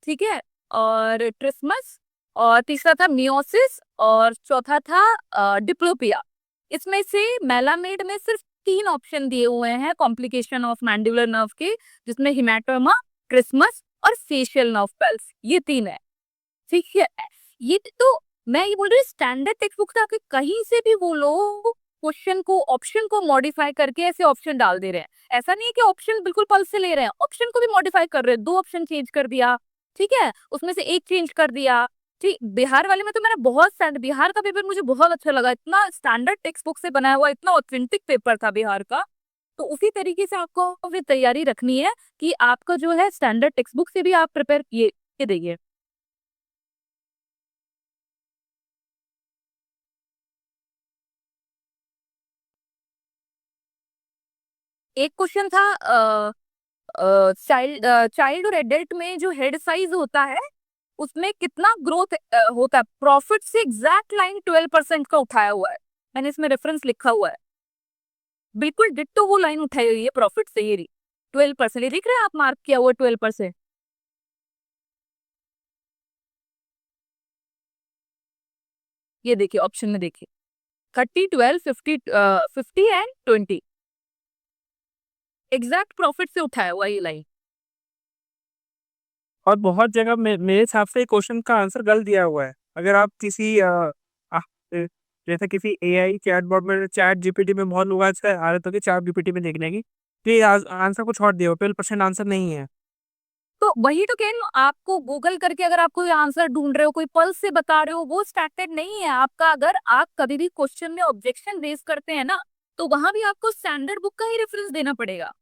ठीक है, और ट्रिस्मस, और तीसरा था मियोसिस, और चौथा था डिप्लोपिया। इसमें से मेलामेड में सिर्फ 3 ऑप्शन दिए हुए हैं कॉम्प्लिकेशन ऑफ मैंडिबुलर नर्व के, जिसमें हेमाटोमा, ट्रिस्मस और फेशियल नर्व पल्स, ये 3 है। ठीक है, ये तो मैं ये बोल रही हूँ स्टैंडर्ड टेक्स्ट बुक से आके कहीं से भी वो लोग क्वेश्चन को, ऑप्शन को मॉडिफाई करके ऐसे ऑप्शन डाल दे रहे हैं। ऐसा नहीं है कि ऑप्शन बिल्कुल पल्स से ले रहे हैं, ऑप्शन को भी मॉडिफाई कर रहे हैं, 2 ऑप्शन चेंज कर दिया, ठीक है, उसमें से एक चेंज कर दिया। ठीक, बिहार वाले में तो मैंने बहुत स्टैंड, बिहार का पेपर मुझे बहुत अच्छा लगा, इतना स्टैंडर्ड टेक्स्ट बुक से बनाया हुआ, इतना ऑथेंटिक पेपर था बिहार का। तो उसी तरीके से आपको फिर तैयारी रखनी है कि आपका जो है स्टैंडर्ड टेक्स्ट बुक से भी आप प्रिपेयर किए देखिए। एक क्वेश्चन था चाइल्ड और एडल्ट में जो हेड साइज होता है, उसमें कितना ग्रोथ होता है, प्रॉफिट से एग्जैक्ट लाइन 12% का उठाया हुआ है। मैंने इसमें रेफरेंस लिखा हुआ है, बिल्कुल डिट्टो वो लाइन उठाई हुई है प्रॉफिट से, ये 12%, ये दिख रहा है, आप मार्क किया हुआ 12%। ये देखिए ऑप्शन में देखिए, 30, 12, 50, 50 एंड 20, एग्जैक्ट प्रॉफिट से उठाया हुआ ये लाइन।
और बहुत जगह मेरे हिसाब से क्वेश्चन का आंसर गलत दिया हुआ है। अगर आप किसी जैसे किसी एआई चैटबॉट में, चैट जीपीटी में बहुत लोग आज आदत होती है चैट जीपीटी में देखने की, तो ये आंसर कुछ और दिया हो, 12% आंसर नहीं है।
तो वही तो कह रही हूँ, आपको गूगल करके अगर आप कोई आंसर ढूंढ रहे हो, कोई पल्स से बता रहे हो, वो स्टैंडर्ड नहीं है आपका। अगर आप कभी भी क्वेश्चन में ऑब्जेक्शन रेज करते हैं ना, तो वहां भी आपको स्टैंडर्ड बुक का ही रेफरेंस देना पड़ेगा।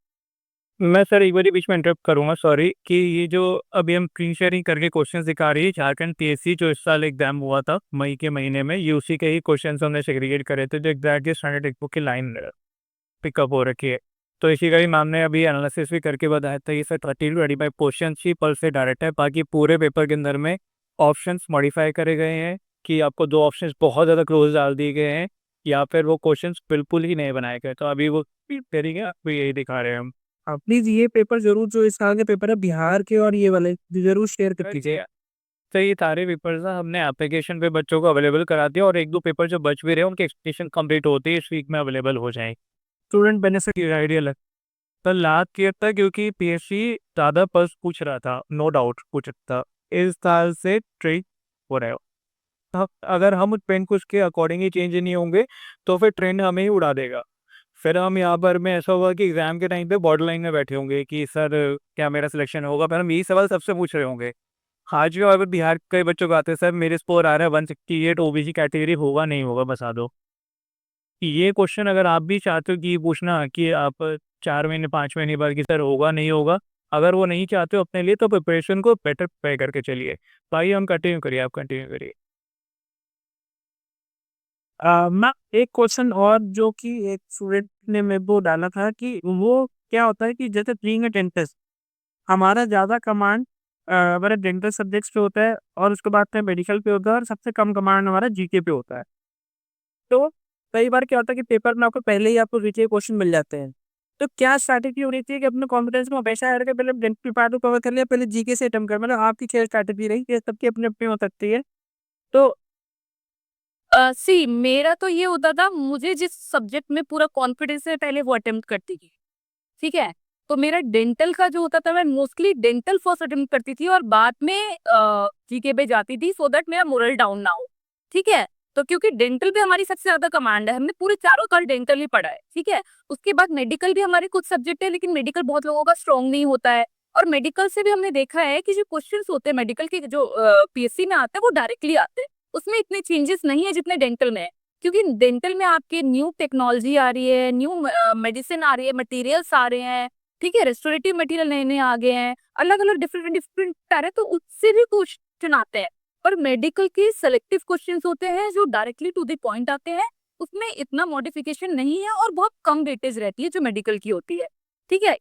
मैं सर एक बार बीच में इंटरप्ट करूंगा, सॉरी, कि ये जो अभी हम स्क्रीन शेयरिंग करके क्वेश्चंस दिखा रही है, झारखंड पीएससी जो इस साल एग्जाम हुआ था मई के महीने में, ये उसी के ही क्वेश्चंस हमने सेग्रीगेट करे थे जो एग्जैक्टली स्टैंडर्ड टेक्स्ट बुक की लाइन पिकअप हो रखी है। तो इसी का ही मैम ने अभी एनालिसिस भी करके बताया था, ये सर 30-25 क्वेश्चन ही पल से डायरेक्ट है, बाकी पूरे पेपर के अंदर में ऑप्शंस मॉडिफाई करे गए हैं कि आपको 2 ऑप्शंस बहुत ज़्यादा क्लोज डाल दिए गए हैं, या फिर वो क्वेश्चंस बिल्कुल ही नहीं बनाए गए। तो अभी वो तरीके आपको यही दिखा रहे हैं हम। आप प्लीज़ ये पेपर ज़रूर, जो इस साल के पेपर है बिहार के और ये वाले, ज़रूर शेयर कर दीजिए। तो ये सारे पेपर्स ना हमने एप्लीकेशन पे बच्चों को अवेलेबल करा दिया, और 1-2 पेपर जो बच भी रहे हैं उनकी एक्सपेक्टेशन कंप्लीट होती है, इस वीक में अवेलेबल हो जाएंगे। स्टूडेंट बेनिफिट ये आइडियल है। तो लास्ट ईयर था क्योंकि पीएससी ज़्यादा पर्स पूछ रहा था, नो डाउट पूछ रहा था, इस साल से ट्रेंड हो रहा है। अगर हम ट्रेंड को उसके अकॉर्डिंग ही चेंज नहीं होंगे तो फिर ट्रेंड हमें ही उड़ा देगा। फिर हम यहाँ पर में ऐसा होगा कि एग्जाम के टाइम पे बॉर्डर लाइन में बैठे होंगे कि सर क्या मेरा सिलेक्शन होगा, फिर हम यही सवाल सबसे पूछ रहे होंगे। आज भी अगर बिहार के बच्चों को आते हैं, सर मेरे स्कोर आ रहा है 168, ओबीसी कैटेगरी होगा नहीं होगा बता दो। ये क्वेश्चन अगर आप भी चाहते हो कि पूछना कि आप 4 महीने 5 महीने बाद कि सर होगा नहीं होगा, अगर वो नहीं चाहते हो अपने लिए, तो प्रिपरेशन को बेटर प्रिपेयर करके चलिए। भाई हम कंटिन्यू करिए, आप कंटिन्यू करिए। मैं एक क्वेश्चन और, जो कि एक स्टूडेंट ने मेरे को डाला था कि वो क्या होता है कि जैसे बीइंग अ डेंटिस्ट, हमारा ज़्यादा कमांड हमारे डेंटल सब्जेक्ट्स पे होता है, और उसके बाद में मेडिकल पे होता है, और सबसे कम कमांड हमारा जीके पे होता है। तो कई बार क्या होता है कि पेपर में आपको पहले ही आपको जीके क्वेश्चन मिल जाते हैं। तो क्या स्ट्रैटेजी होनी चाहिए कि अपने कॉन्फिडेंस में हमेशा रह के पहले डेंटल पार्ट को कवर कर लिया, पहले जीके से अटेम्प्ट कर, मतलब आपकी क्या स्ट्रैटेजी रही, ये सबकी अपनी अपनी हो सकती है। तो
सी मेरा तो ये होता था, मुझे जिस सब्जेक्ट में पूरा कॉन्फिडेंस है पहले वो अटेम्प्ट करती थी। ठीक है, तो मेरा डेंटल का जो होता था, मैं मोस्टली डेंटल फर्स्ट अटेम्प्ट करती थी और बाद में जीके पे जाती थी, सो दैट मेरा मोरल डाउन ना हो। ठीक है, तो क्योंकि डेंटल पे हमारी सबसे ज्यादा कमांड है, हमने पूरे चारों साल डेंटल ही पढ़ा है। ठीक है, उसके बाद मेडिकल भी हमारे कुछ सब्जेक्ट है, लेकिन मेडिकल बहुत लोगों का स्ट्रॉन्ग नहीं होता है। और मेडिकल से भी हमने देखा है कि जो क्वेश्चंस होते हैं मेडिकल के, जो पीएससी में आते हैं, वो डायरेक्टली आते हैं, उसमें इतने चेंजेस नहीं है जितने डेंटल में है। क्योंकि डेंटल में आपके न्यू टेक्नोलॉजी आ रही है, न्यू मेडिसिन आ रही है, मटेरियल्स आ रहे हैं। ठीक है, रेस्टोरेटिव मटेरियल नए नए आ गए हैं, अलग अलग डिफरेंट डिफरेंट आ रहे हैं, तो उससे भी क्वेश्चन आते हैं। पर मेडिकल के सेलेक्टिव क्वेश्चंस होते हैं जो डायरेक्टली टू द पॉइंट आते हैं, उसमें इतना मॉडिफिकेशन नहीं है और बहुत कम वेटेज रहती है जो मेडिकल की होती है। ठीक है,